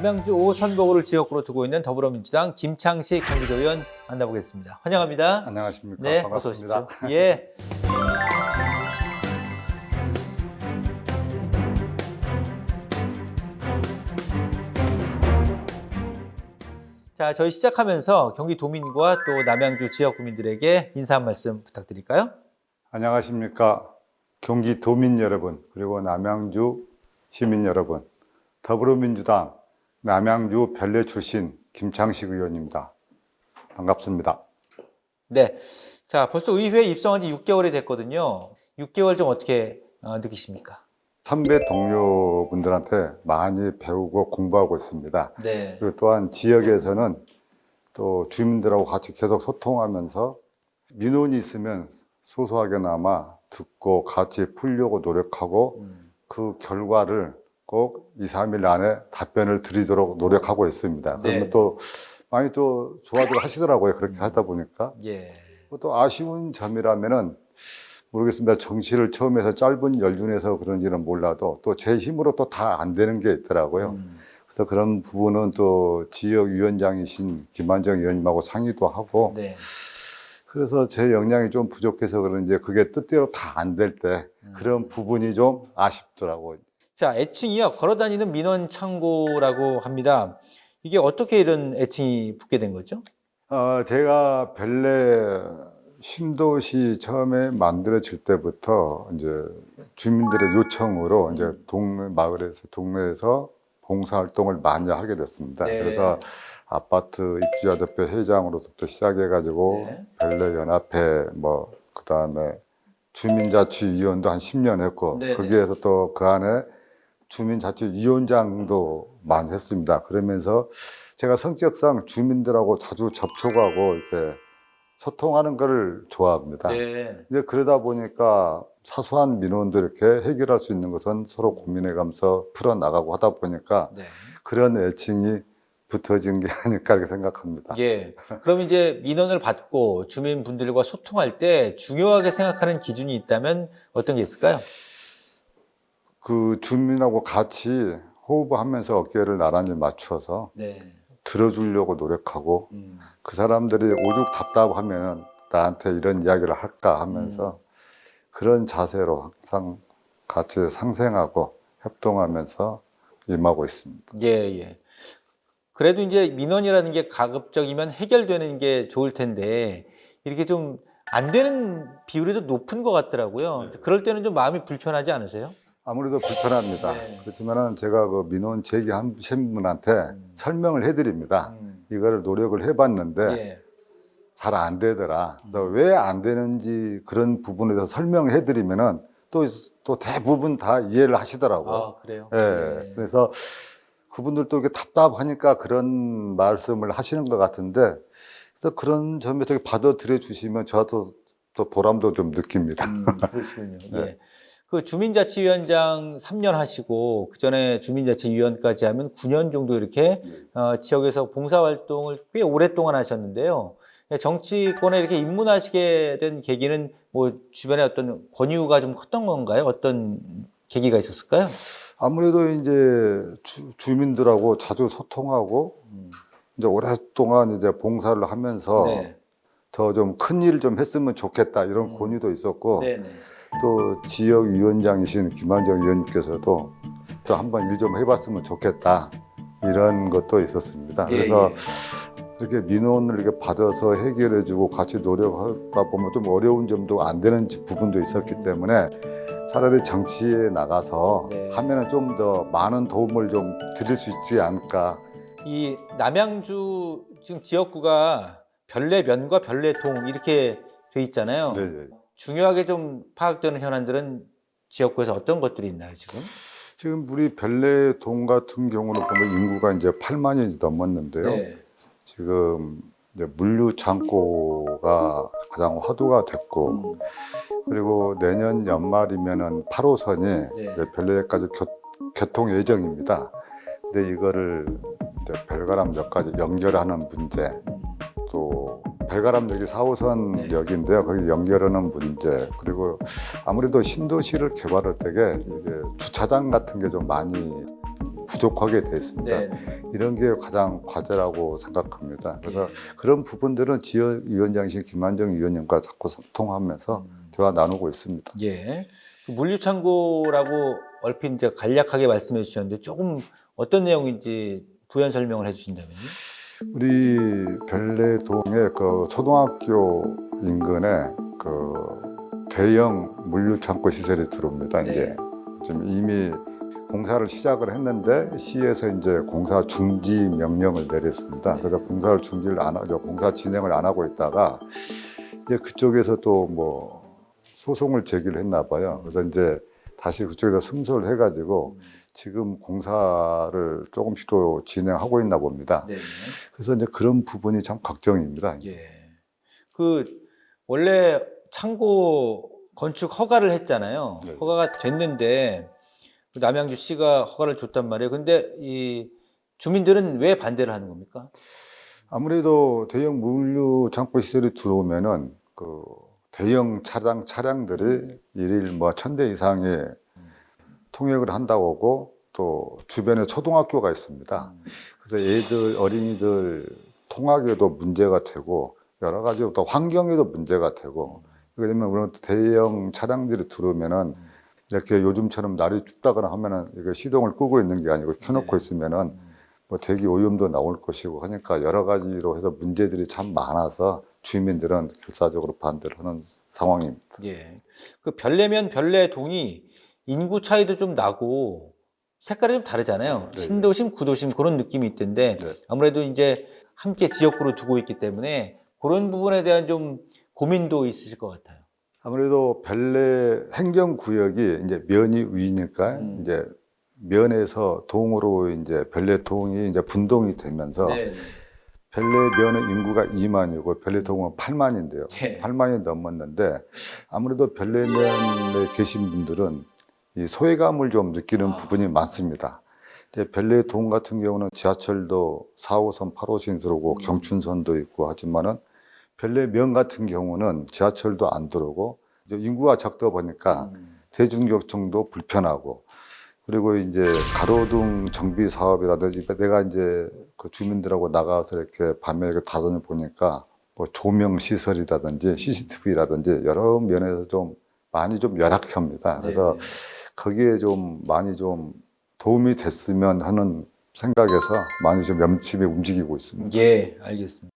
남양주 5선거구를 지역구로 두고 있는 더불어민주당 김창식 경기도의원 만나보겠습니다. 환영합니다. 안녕하십니까. 네, 반갑습니다. 어서 오십시오. 예. 자, 저희 시작하면서 경기도민과 또 남양주 지역 구민들에게 인사 한 말씀 부탁드릴까요? 안녕하십니까. 경기 도민 여러분, 그리고 남양주 시민 여러분, 더불어민주당 남양주 별내 출신 김창식 의원입니다. 반갑습니다. 네. 자, 벌써 의회에 입성한 지 6개월이 됐거든요. 6개월 좀 어떻게 느끼십니까? 선배 동료분들한테 많이 배우고 공부하고 있습니다. 네. 그리고 또한 지역에서는 또 주민들하고 같이 계속 소통하면서 민원이 있으면 소소하게나마 듣고 같이 풀려고 노력하고 그 결과를 꼭 2, 3일 안에 답변을 드리도록 노력하고 있습니다. 그러면 네. 또 많이 또 좋아들 하시더라고요. 그렇게 하다 보니까. 예. 또 아쉬운 점이라면은 모르겠습니다. 정치를 처음 해서 짧은 연륜에서 그런지는 몰라도 또 제 힘으로 또 다 안 되는 게 있더라고요. 그래서 그런 부분은 또 지역위원장이신 김한정 의원님하고 상의도 하고 네. 그래서 제 역량이 좀 부족해서 그런지 그게 뜻대로 다 안 될 때 그런 부분이 좀 아쉽더라고요. 자, 애칭이요. 걸어다니는 민원 창고라고 합니다. 이게 어떻게 이런 애칭이 붙게 된 거죠? 제가 별내 신도시 처음에 만들어질 때부터 이제 주민들의 요청으로 이제 동네 마을에서 동네에서 봉사활동을 많이 하게 됐습니다. 네. 그래서 아파트 입주자협회 회장으로부터 시작해가지고 네. 별내 연합회 뭐 그다음에 주민자치위원도 한 10년 했고 네네. 거기에서 또 그 안에 주민자치위원장도 많이 했습니다. 그러면서 제가 성격상 주민들하고 자주 접촉하고 이렇게 소통하는 걸 좋아합니다. 네. 이제 그러다 보니까 사소한 민원들 이렇게 해결할 수 있는 것은 서로 고민해가면서 풀어나가고 하다 보니까 네. 그런 애칭이 붙어진 게 아닐까 이렇게 생각합니다. 예. 그럼 이제 민원을 받고 주민분들과 소통할 때 중요하게 생각하는 기준이 있다면 어떤 게 있을까요? 그 주민하고 같이 호흡하면서 어깨를 나란히 맞춰서 네. 들어주려고 노력하고 그 사람들이 오죽 답답하면 나한테 이런 이야기를 할까 하면서 그런 자세로 항상 같이 상생하고 협동하면서 임하고 있습니다. 예, 예. 그래도 이제 민원이라는 게 가급적이면 해결되는 게 좋을 텐데 이렇게 좀 안 되는 비율이 더 높은 것 같더라고요. 그럴 때는 좀 마음이 불편하지 않으세요? 아무래도 불편합니다. 네. 그렇지만은 제가 그 민원 제기하신 분한테 설명을 해드립니다. 이거를 노력을 해봤는데 예. 잘 안 되더라. 그래서 왜 안 되는지 그런 부분에 대해서 설명을 해드리면은 또 대부분 다 이해를 하시더라고요. 아, 그래요? 예. 네. 그래서 그분들도 이렇게 답답하니까 그런 말씀을 하시는 것 같은데 그래서 그런 점에서 받아들여 주시면 저도 또 보람도 좀 느낍니다. 그러시군요. 네. 예. 그 주민자치위원장 3년 하시고 그 전에 주민자치위원까지 하면 9년 정도 이렇게 지역에서 봉사활동을 꽤 오랫동안 하셨는데요. 정치권에 이렇게 입문하시게 된 계기는 뭐 주변에 어떤 권유가 좀 컸던 건가요? 어떤 계기가 있었을까요? 아무래도 이제 주민들하고 자주 소통하고 이제 오랫동안 이제 봉사를 하면서 네. 더 좀 큰 일을 좀 했으면 좋겠다 이런 권유도 있었고 네네. 또 지역위원장이신 김한정 의원님께서도 또 한번 일 좀 해봤으면 좋겠다 이런 것도 있었습니다. 예, 그래서 예. 이렇게 민원을 이렇게 받아서 해결해주고 같이 노력하다 보면 좀 어려운 점도 안 되는 부분도 있었기 때문에 차라리 정치에 나가서 네. 하면은 좀 더 많은 도움을 좀 드릴 수 있지 않을까. 이 남양주 지금 지역구가 별내면과 별내동 이렇게 돼 있잖아요. 네, 네. 중요하게 좀 파악되는 현안들은 지역구에서 어떤 것들이 있나요, 지금? 지금 우리 별내동 같은 경우는 보면 인구가 이제 8만이 넘었는데요. 네. 지금 이제 물류 창고가 가장 화두가 됐고 그리고 내년 연말이면은 8호선이 네. 이제 별내까지 개통 예정입니다. 근데 이거를 이제 별가람역까지 연결하는 문제, 또 별가람역이 4호선 역인데요. 거기 연결하는 문제, 그리고 아무래도 신도시를 개발할 때게 이게 주차장 같은 게 좀 많이 부족하게 되어 있습니다. 네. 이런 게 가장 과제라고 생각합니다. 그래서 예. 그런 부분들은 지역위원장이신 김한정 위원님과 자꾸 소통하면서 대화 나누고 있습니다. 예. 그 물류창고라고 얼핏 이제 간략하게 말씀해 주셨는데 조금 어떤 내용인지 부연 설명을 해 주신다면요? 우리 별내동의 그 초등학교 인근에 그 대형 물류창고 시설이 들어옵니다. 네. 이제 지금 이미 공사를 시작을 했는데 시에서 이제 공사 중지 명령을 내렸습니다. 네. 그래서 공사를 중지를 안 하죠. 공사 진행을 안 하고 있다가 이제 그쪽에서 또 뭐 소송을 제기를 했나 봐요. 그래서 이제 다시 그쪽에서 승소를 해가지고 지금 공사를 조금씩 또 진행하고 있나 봅니다. 네. 그래서 이제 그런 부분이 참 걱정입니다. 예. 그 원래 창고 건축 허가를 했잖아요. 네. 허가가 됐는데 그 남양주시가 허가를 줬단 말이에요. 근데 이 주민들은 왜 반대를 하는 겁니까? 아무래도 대형 물류 창고 시설이 들어오면은 그 대형 차량들이 일일 뭐 1,000대 이상의 통역을 한다고 하고 또 주변에 초등학교가 있습니다. 그래서 어린이들 통학에도 문제가 되고 여러 가지 또 환경에도 문제가 되고 왜냐면 우리는 대형 차량들이 들어오면은 이렇게 요즘처럼 날이 춥다거나 하면은 이거 시동을 끄고 있는 게 아니고 켜놓고 있으면은 뭐 대기 오염도 나올 것이고 하니까 여러 가지로 해서 문제들이 참 많아서 주민들은 결사적으로 반대를 하는 상황입니다. 예. 그 별내면 별내동이 인구 차이도 좀 나고 색깔이 좀 다르잖아요. 네. 신도심, 구도심 그런 느낌이 있던데 네. 아무래도 이제 함께 지역구로 두고 있기 때문에 그런 부분에 대한 좀 고민도 있으실 것 같아요. 아무래도 별내 행정구역이 이제 면이 위니까 이제 면에서 동으로 이제 별내동이 이제 분동이 되면서 네. 별내면의 인구가 2만이고 별내동은 8만인데요. 네. 8만이 넘었는데 아무래도 별내면에 계신 분들은 이 소외감을 좀 느끼는 부분이 많습니다. 이제 별내동 같은 경우는 지하철도 4호선, 8호선이 들어오고 경춘선도 있고 하지만은 별내면 같은 경우는 지하철도 안 들어오고 이제 인구가 적다 보니까 대중교통도 불편하고 그리고 이제 가로등 정비 사업이라든지 내가 이제 그 주민들하고 나가서 이렇게 밤에 다다녀 보니까 뭐 조명 시설이라든지 CCTV라든지 여러 면에서 좀 많이 좀 열악합니다. 그래서 거기에 좀 많이 좀 도움이 됐으면 하는 생각에서 많이 좀 염치게 움직이고 있습니다. 예, 알겠습니다.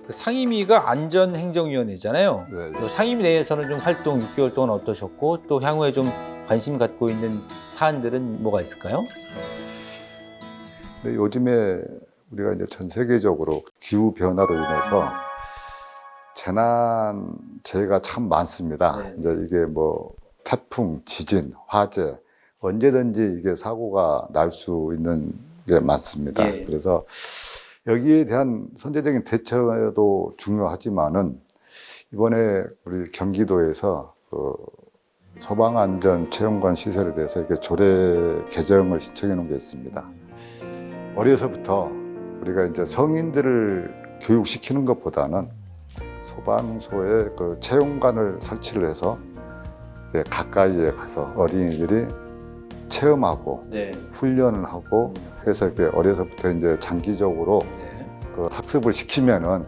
그 상임위가 안전행정위원회잖아요. 네, 또 상임위 내에서는 좀 활동 6개월 동안 어떠셨고 또 향후에 좀 관심 갖고 있는 사안들은 뭐가 있을까요? 근데 요즘에 우리가 이제 전 세계적으로 기후 변화로 인해서 재해가 참 많습니다. 네. 이제 이게 뭐 태풍, 지진, 화재 언제든지 이게 사고가 날 수 있는 게 많습니다. 예. 그래서 여기에 대한 선제적인 대처도 중요하지만은 이번에 우리 경기도에서 그 소방안전 체험관 시설에 대해서 이렇게 조례 개정을 신청해 놓은 게 있습니다. 어려서부터 우리가 이제 성인들을 교육시키는 것보다는 소방소에 그 체험관을 설치를 해서 가까이에 가서 어린이들이 체험하고 네. 훈련을 하고 해서 이렇게 어려서부터 이제 장기적으로 그 학습을 시키면은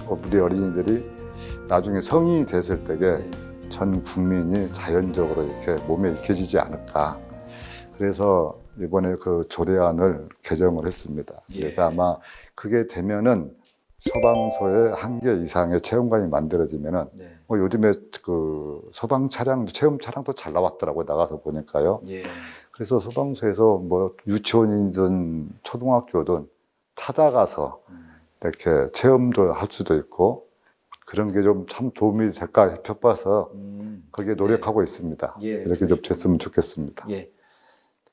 우리 어린이들이 나중에 성인이 됐을 때에 전 국민이 자연적으로 이렇게 몸에 익혀지지 않을까. 그래서 이번에 그 조례안을 개정을 했습니다. 그래서 아마 그게 되면은 소방서에 1개 이상의 체험관이 만들어지면은 뭐 요즘에 그 소방 차량도 체험 차량도 잘 나왔더라고요. 나가서 보니까요. 그래서 소방서에서 뭐 유치원이든 초등학교든 찾아가서 이렇게 체험도 할 수도 있고 그런 게 좀 참 도움이 될까 싶어서 거기에 노력하고 있습니다. 이렇게 좀 됐으면 좋겠습니다. 예.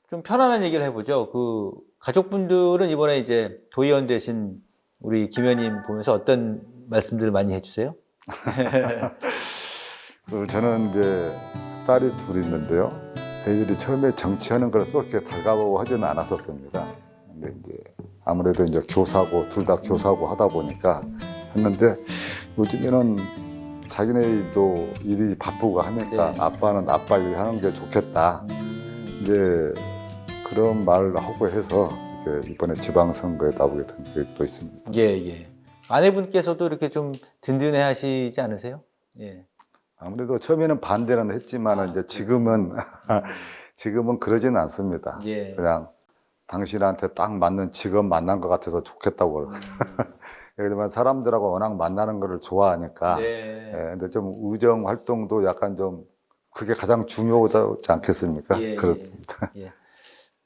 좀 편안한 얘기를 해보죠. 그 가족분들은 이번에 이제 도의원 되신 우리 김 의원님 보면서 어떤 말씀들을 많이 해주세요? 저는 이제 딸이 둘 있는데요. 저희들이 처음에 정치하는 걸 쏠게 달가워 하지는 않았었습니다. 근데 이제 아무래도 이제 교사고 둘 다 교사고 하다 보니까 했는데 요즘에는 자기네도 일이 바쁘고 하니까 네. 아빠는 아빠 일 하는 게 좋겠다. 이제 그런 말을 하고 해서 이렇게 이번에 지방선거에 나오게 된 계획도 있습니다. 예, 예. 아내분께서도 이렇게 좀 든든해 하시지 않으세요? 예. 아무래도 처음에는 반대는 했지만 이제 지금은 지금은 그러지는 않습니다. 예. 그냥 당신한테 딱 맞는 직업 만난 것 같아서 좋겠다고 그러고. 그러지만 사람들하고 워낙 만나는 거를 좋아하니까. 네. 예, 근데 좀 우정 활동도 약간 좀 그게 가장 중요하지 않겠습니까? 예, 그렇습니다. 예.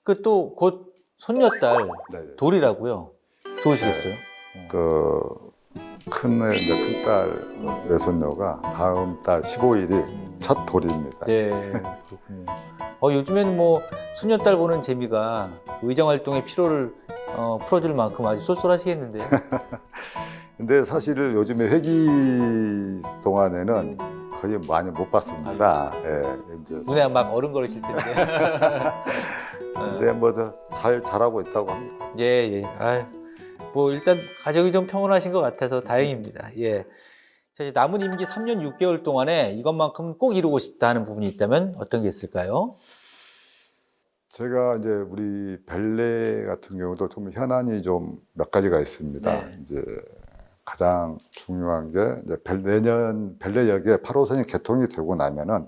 그 또 곧 손녀딸 네. 돌이라고요. 좋으시겠어요? 큰딸 외손녀가 다음 달 15일이 첫 돌입니다. 네, 그렇군요. 요즘에는 뭐 손녀딸 보는 재미가 의정 활동의 피로를 풀어줄 만큼 아주 쏠쏠하시겠는데요. 근데 사실 요즘에 회기 동안에는 거의 많이 못 봤습니다. 예, 이제 눈에 막 어른거리실 텐데. 근데 뭐 잘 자라고 있다고 합니다. 예, 예. 뭐 일단 가족이 좀 평온하신 것 같아서 다행입니다. 예. 자, 이제 남은 임기 3년 6개월 동안에 이것만큼 꼭 이루고 싶다 하는 부분이 있다면 어떤 게 있을까요? 제가 이제 우리 벨레 같은 경우도 좀 현안이 좀 몇 가지가 있습니다. 네. 이제 가장 중요한 게 이제 내년 벨레역에 8호선이 개통이 되고 나면은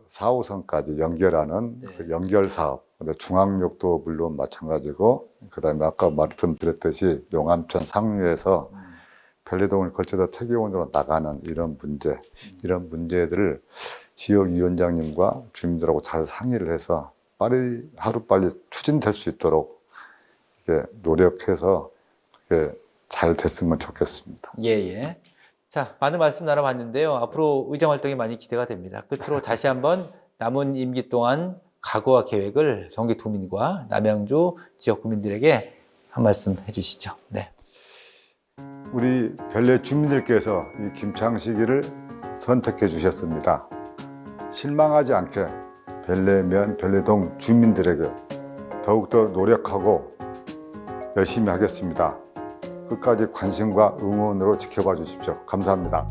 4호선까지 연결하는 네. 그 연결 사업. 근데 중앙역도 물론 마찬가지고 그다음에 아까 말씀드렸듯이 용암천 상류에서 벨레동을 걸쳐서 태교원으로 나가는 이런 문제, 이런 문제들을 지역위원장님과 주민들하고 잘 상의를 해서 빨리 하루빨리 추진될 수 있도록 이렇게 노력해서 이렇게 잘 됐으면 좋겠습니다. 예, 예. 자, 많은 말씀 나눠봤는데요. 앞으로 의정 활동이 많이 기대가 됩니다. 끝으로 다시 한번 남은 임기 동안 각오와 계획을 경기도민과 남양주 지역 구민들에게 한 말씀 해주시죠. 네. 우리 벨레 주민들께서 이 김창식이를 선택해 주셨습니다. 실망하지 않게 벨레면 벨레동 주민들에게 더욱더 노력하고 열심히 하겠습니다. 끝까지 관심과 응원으로 지켜봐 주십시오. 감사합니다.